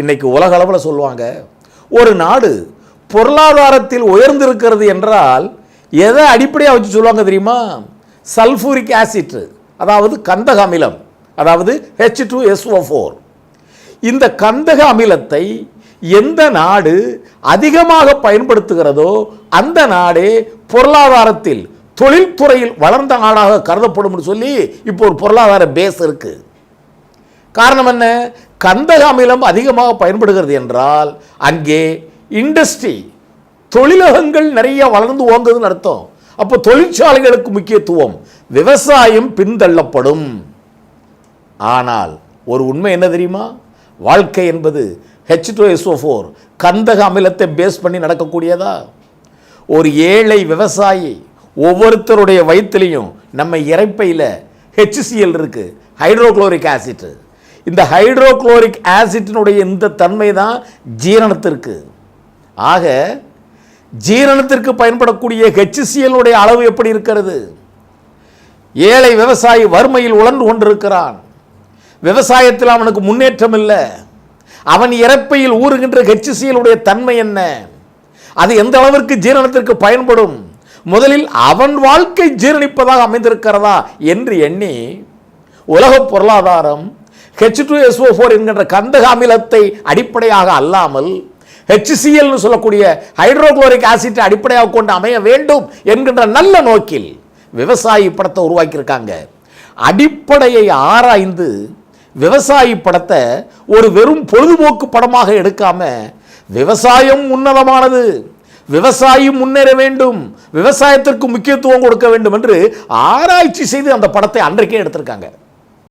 இன்னைக்கு உலக அளவில் சொல்லுவாங்க, ஒரு நாடு பொருளாதாரத்தில் உயர்ந்திருக்கிறது என்றால் எதை அடிப்படையாக வச்சு சொல்லுவாங்க தெரியுமா? சல்ஃபூரிக் ஆசிட், அதாவது கந்தக அமிலம், அதாவது H2SO4. இந்த கந்தக அமிலத்தை எந்த நாடு அதிகமாக பயன்படுத்துகிறதோ அந்த நாடே பொருளாதாரத்தில் தொழில்துறையில் வளர்ந்த நாடாக கருதப்படும் சொல்லி இப்போ ஒரு பொருளாதார பேஸ் இருக்கு. காரணம் என்ன? கந்தக அமிலம் அதிகமாக பயன்படுகிறது என்றால் அங்கே இண்டஸ்ட்ரி, தொழிலகங்கள் நிறைய வளர்ந்து ஓங்குதுன்னு அர்த்தம். அப்போ தொழிற்சாலைகளுக்கு முக்கியத்துவம், விவசாயம் பின்தள்ளப்படும். ஆனால் ஒரு உண்மை என்ன தெரியுமா? வாழ்க்கை என்பது H2SO4 கந்தக அமிலத்தை பேஸ் பண்ணி நடக்கக்கூடியதா? ஒரு ஏழை விவசாயி ஒவ்வொருத்தருடைய வயிற்றுலையும் நம்ம இறைப்பையில் HCl இருக்கு, ஹைட்ரோக்ளோரிக் ஆசிட். இந்த ஹைட்ரோக்ளோரிக் ஆசிட்டினுடைய இந்த தன்மை தான் ஜீரணத்திற்கு. ஆக ஜீரணத்திற்கு பயன்படக்கூடிய HCl உடைய அளவு எப்படி இருக்கிறது? ஏழை விவசாயி வறுமையில் உழன்று கொண்டிருக்கிறான். விவசாயத்தில் அவனுக்கு முன்னேற்றம் இல்லை. அவன் இறப்பையில் ஊறுகின்ற HCl உடைய தன்மை என்ன? அது எந்த அளவிற்கு ஜீரணத்திற்கு பயன்படும்? முதலில் அவன் வாழ்க்கை ஜீரணிப்பதாக அமைந்திருக்கிறதா என்று எண்ணி உலக பொருளாதாரம் H2SO4 என்கின்ற கந்தக அமிலத்தை அடிப்படையாக அல்லாமல் HCl சொல்லக்கூடிய ஹைட்ரோக்ளோரிக் ஆசிட்டை அடிப்படையாக கொண்டு அமைய வேண்டும் என்கின்ற நல்ல நோக்கில் விவசாயி படத்தை உருவாக்கியிருக்காங்க. அடிப்படையை ஆராய்ந்து விவசாயி படத்தை ஒரு வெறும் பொழுதுபோக்கு படமாக எடுக்காம, விவசாயம் உன்னதமானது, விவசாயி முன்னேற வேண்டும், விவசாயத்திற்கு முக்கியத்துவம் கொடுக்க வேண்டும் என்று ஆராய்ச்சி செய்து அந்த படத்தை அன்றைக்கே எடுத்திருக்காங்க.